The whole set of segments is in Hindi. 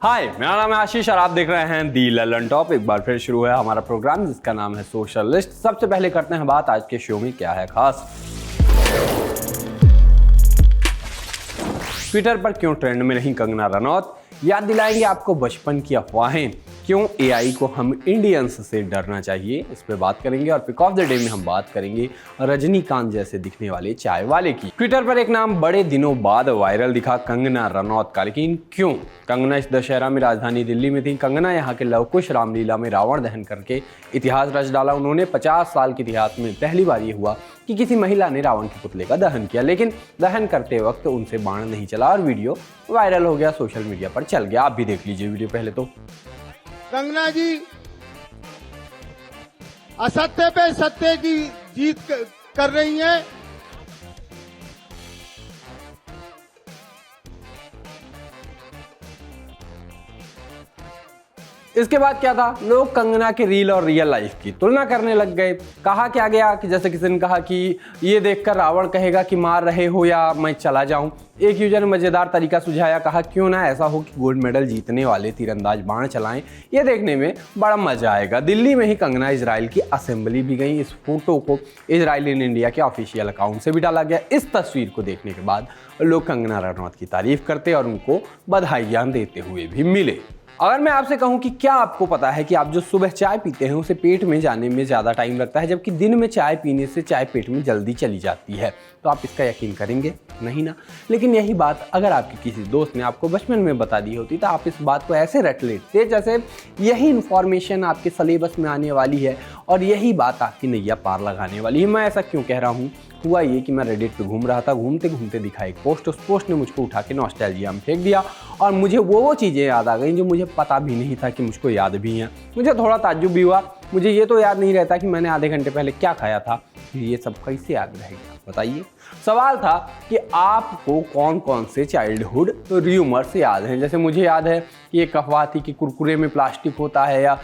हाय, मेरा नाम है आशीष और आप देख रहे हैं दी ललन टॉप। एक बार फिर शुरू है हमारा प्रोग्राम जिसका नाम है सोशल लिस्ट। सबसे पहले करते हैं बात आज के शो में क्या है खास। ट्विटर पर क्यों ट्रेंड में नहीं कंगना रनौत, याद दिलाएंगे आपको बचपन की अफवाहें, क्यों एआई को हम इंडियंस से डरना चाहिए, इस पे बात करेंगे। और पिक ऑफ द डे में हम बात करेंगे रजनीकांत जैसे दिखने वाले चाय वाले की। ट्विटर पर एक नाम बड़े दिनों बाद वायरल दिखा, कंगना रनौत का। लेकिन क्यों? कंगना इस दशहरा में राजधानी दिल्ली में थी। कंगना यहाँ के लवकुश रामलीला में रावण दहन करके इतिहास रच डाला उन्होंने। 50 साल के इतिहास में पहली बार ये हुआ कि किसी महिला ने रावण के पुतले का दहन किया, लेकिन दहन करते वक्त उनसे बाण नहीं चला और वीडियो वायरल हो गया, सोशल मीडिया पर चल गया। आप भी देख लीजिए वीडियो पहले तो। कंगना जी असत्य पे सत्य की जीत कर रही हैं। इसके बाद क्या था, लोग कंगना के रील और रियल लाइफ की तुलना करने लग गए। कहा क्या गया कि जैसे किसी ने कहा कि ये देखकर रावण कहेगा कि मार रहे हो या मैं चला जाऊं। एक यूजर ने मजेदार तरीका सुझाया, कहा क्यों ना ऐसा हो कि गोल्ड मेडल जीतने वाले तीरंदाज बाण चलाएं, ये देखने में बड़ा मजा आएगा। दिल्ली में ही कंगना इजराइल की असेंबली भी गई। इस फोटो को इजराइल इन इंडिया के ऑफिशियल अकाउंट से भी डाला गया। इस तस्वीर को देखने के बाद लोग कंगना रनौत की तारीफ करते और उनको बधाइयां देते हुए भी मिले। अगर मैं आपसे कहूं कि क्या आपको पता है कि आप जो सुबह चाय पीते हैं उसे पेट में जाने में ज़्यादा टाइम लगता है, जबकि दिन में चाय पीने से चाय पेट में जल्दी चली जाती है? तो आप इसका यकीन करेंगे? नहीं ना। लेकिन यही बात अगर आपके किसी दोस्त ने आपको बचपन में बता दी होती तो आप इस बात को ऐसे रट लेते जैसे यही इन्फॉर्मेशन आपके सिलेबस में आने वाली है और यही बात आपकी नैया पार लगाने वाली है। मैं ऐसा क्यों कह रहा हूँ? हुआ ये कि मैं रेडिट पे घूम रहा था, घूमते घूमते दिखा एक पोस्ट। उस पोस्ट ने मुझको उठा के नॉस्टैल्जिया में फेंक दिया और मुझे वो चीज़ें याद आ गई जो मुझे पता भी नहीं था कि मुझको याद भी हैं। मुझे थोड़ा ताज्जुब भी हुआ। मुझे ये तो याद नहीं रहता कि मैंने आधे घंटे पहले क्या खाया था। ये सब कैसे याद रहेगा बताइए? सवाल था कि आपको कौन कौन से चाइल्डहुड र्यूमर्स याद हैं। जैसे मुझे याद है कि एक अफवाह थी कि कुरकुरे में प्लास्टिक होता है, या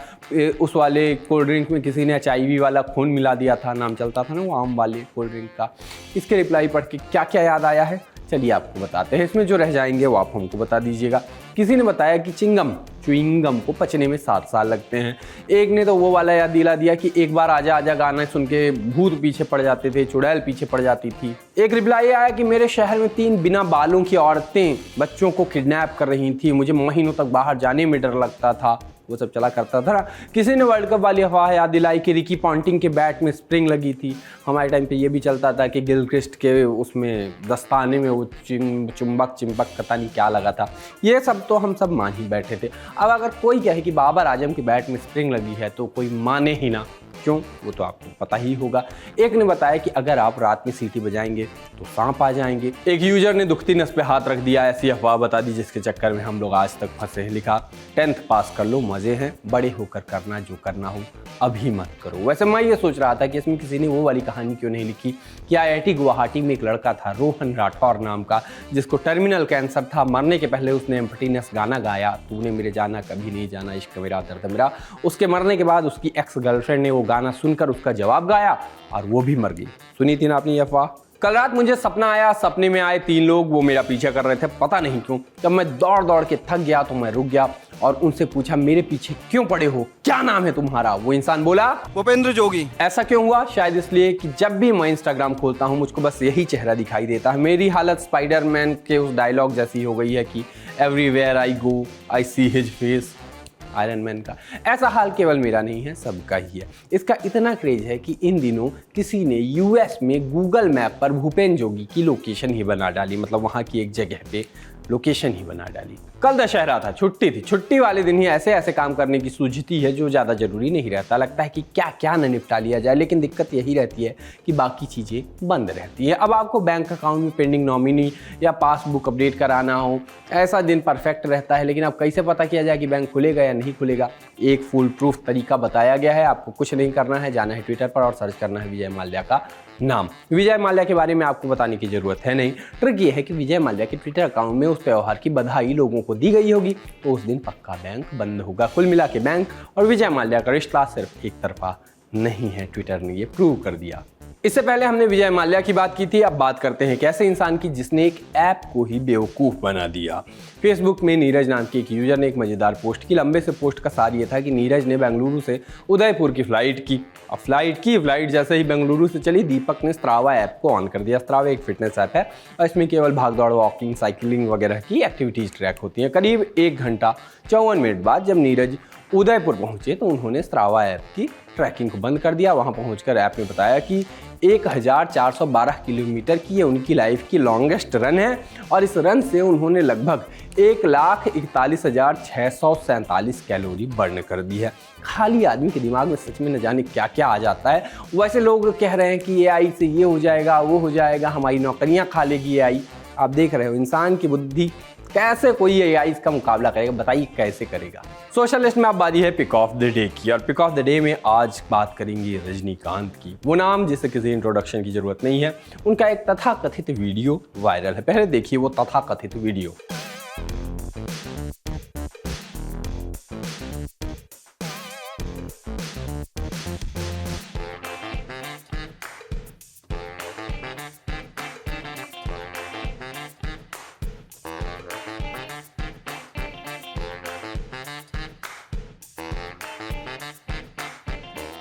उस वाले कोल्ड ड्रिंक में किसी ने HIV वाला खून मिला दिया था, नाम चलता था ना वो आम वाले कोल्ड ड्रिंक का। इसके रिप्लाई पढ़ के क्या क्या याद आया है चलिए आपको बताते हैं। इसमें जो रह जाएंगे वो आप हमको बता दीजिएगा। किसी ने बताया कि च्युइंगम को पचने में 7 साल लगते हैं। एक ने तो वो वाला याद दिला दिया कि एक बार आजा आजा गाना सुन के भूत पीछे पड़ जाते थे, चुड़ैल पीछे पड़ जाती थी। एक रिप्लाई आया कि मेरे शहर में 3 बिना बालों की औरतें बच्चों को किडनैप कर रही थी, मुझे महीनों तक बाहर जाने में डर लगता था। वो सब चला करता था ना। किसी ने वर्ल्ड कप वाली अफवाह याद दिलाई कि रिकी पॉन्टिंग के बैट में स्प्रिंग लगी थी। हमारे टाइम पे ये भी चलता था कि गिलक्रिस्ट के उसमें दस्ताने में वो चुंबक चिंबक पता नहीं क्या लगा था। ये सब तो हम सब मान ही बैठे थे। अब अगर कोई कहे कि बाबर आजम के बैट में स्प्रिंग लगी है तो कोई माने ही ना। क्यों? वो तो आपको पता ही होगा। एक ने बताया कि अगर आप रात में सीटी बजाएंगे तो सांप आ जाएंगे। एक यूजर ने दुखती नस पे हाथ रख दिया, ऐसी अफवाह बता दी जिसके चक्कर में हम लोग आज तक फंसे हैं। लिखा 10th पास कर लो, मजे हैं, बड़े होकर करना जो करना हो अभी मत करो। वैसे मैं ये सोच रहा था कि इसमें किसी ने वो वाली कहानी क्यों नहीं लिखी कि IIT गुवाहाटी में एक लड़का था रोहन राठौर नाम का, जिसको टर्मिनल कैंसर था। मरने के पहले उसने एम्प्टीनेस गाना गाया, तूने मेरे जाना कभी नहीं जाना, इश्क मेरा दर्द मेरा। उसके मरने के बाद उसकी एक्स गर्लफ्रेंड ने वो गाना सुनकर उसका जवाब गाया और वो भी मर गई। सुनी थी ना आपने ये अफवाह? कल रात मुझे सपना आया, सपने में आए 3 लोग, वो मेरा पीछा कर रहे थे, पता नहीं क्यों। जब मैं दौड़ दौड़ के थक गया तो मैं रुक गया और उनसे पूछा मेरे पीछे क्यों पड़े हो, क्या नाम है तुम्हारा? वो इंसान बोला भूपेंद्र जोगी। ऐसा क्यों हुआ? शायद इसलिए कि जब भी मैं इंस्टाग्राम खोलता हूँ मुझको बस यही चेहरा दिखाई देता है। मेरी हालत स्पाइडरमैन के उस डायलॉग जैसी हो गई है कि everywhere I go I see his face, iron man का। ऐसा हाल केवल मेरा नहीं है, सबका ही है। इसका इतना क्रेज है कि इन दिनों किसी ने US में गूगल मैप पर भूपेंद्र जोगी की लोकेशन ही बना डाली, मतलब वहाँ की एक जगह पे लोकेशन ही बना डाली। कल दशहरा था, छुट्टी थी। छुट्टी वाले दिन ही ऐसे ऐसे काम करने की सूझती है जो ज़्यादा जरूरी नहीं रहता। लगता है कि क्या क्या न निपटा लिया जाए, लेकिन दिक्कत यही रहती है कि बाकी चीज़ें बंद रहती है। अब आपको बैंक अकाउंट में पेंडिंग नॉमिनी या पासबुक अपडेट कराना हो, ऐसा दिन परफेक्ट रहता है, लेकिन अब कैसे पता किया जाए कि बैंक खुलेगा या नहीं खुलेगा? एक फुल प्रूफ तरीका बताया गया है। आपको कुछ नहीं करना है, जाना है ट्विटर पर और सर्च करना है विजय माल्या का नाम। विजय माल्या के बारे में आपको बताने की जरूरत है नहीं। ट्रिक ये है कि विजय माल्या के ट्विटर अकाउंट में उस त्यौहार की बधाई लोगों को दी गई होगी तो उस दिन पक्का बैंक बंद होगा। कुल मिला के बैंक और विजय माल्या का रिश्ता सिर्फ एक तरफा नहीं है, ट्विटर ने ये प्रूव कर दिया। इससे पहले हमने विजय माल्या की बात की थी, अब बात करते हैं कैसे इंसान की जिसने एक ऐप को ही बेवकूफ़ बना दिया। फेसबुक में नीरज नाम के एक यूजर ने एक मज़ेदार पोस्ट की। लंबे से पोस्ट का सार ये था कि नीरज ने बेंगलुरु से उदयपुर की फ़्लाइट की। अब फ्लाइट जैसे ही बेंगलुरु से चली, दीपक ने स्त्रावा ऐप को ऑन कर दिया। स्त्रावा एक फिटनेस ऐप है और इसमें केवल भाग दौड़, वॉकिंग, साइकिलिंग वगैरह की एक्टिविटीज़ ट्रैक होती हैं। करीब 1 घंटा 54 मिनट बाद जब नीरज उदयपुर पहुंचे तो उन्होंने स्त्रावा ऐप की ट्रैकिंग को बंद कर दिया। वहां पहुंचकर ऐप ने बताया कि 1412 किलोमीटर की ये उनकी लाइफ की लॉन्गेस्ट रन है और इस रन से उन्होंने लगभग 1,41,647 कैलोरी बर्न कर दी है। खाली आदमी के दिमाग में सच में न जाने क्या क्या आ जाता है। वैसे लोग कह रहे हैं कि एआई से ये हो जाएगा, वो हो जाएगा, हमारी नौकरियां खा लेगी एआई। आप देख रहे हो इंसान की बुद्धि, कैसे कोई एआई इसका मुकाबला करेगा, बताइए कैसे करेगा। सोशल लिस्ट में अब बारी है पिक ऑफ द डे की, और पिक ऑफ द डे में आज बात करेंगे रजनीकांत की। वो नाम जिसे किसी इंट्रोडक्शन की जरूरत नहीं है। उनका एक तथाकथित वीडियो वायरल है, पहले देखिए वो तथाकथित वीडियो।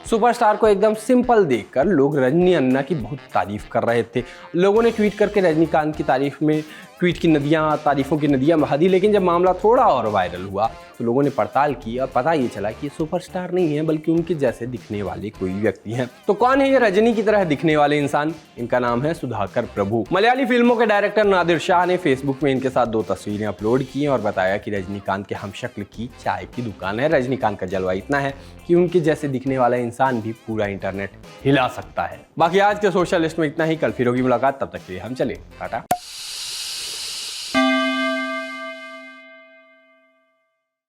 सुपरस्टार को एकदम सिंपल देखकर लोग रजनी अन्ना की बहुत तारीफ कर रहे थे। लोगों ने ट्वीट करके रजनीकांत की तारीफ में ट्वीट की नदियां, तारीफों की नदियां बहा दी। लेकिन जब मामला थोड़ा और वायरल हुआ तो लोगों ने पड़ताल की और पता ये चला कि ये सुपरस्टार नहीं है बल्कि उनके जैसे दिखने वाले कोई व्यक्ति हैं। तो कौन है ये रजनी की तरह दिखने वाले इंसान? इनका नाम है सुधाकर प्रभु। मलयाली फिल्मों के डायरेक्टर नादिर शाह ने फेसबुक में इनके साथ 2 तस्वीरें अपलोड की और बताया कि रजनीकांत के हमशक्ल की चाय की दुकान है। रजनीकांत का जलवा इतना है कि उनके जैसे दिखने वाला इंसान भी पूरा इंटरनेट हिला सकता है। बाकी आज के सोशल लिस्ट में इतना ही। कल फिर होगी मुलाकात, तब तक के लिए हम चले टाटा।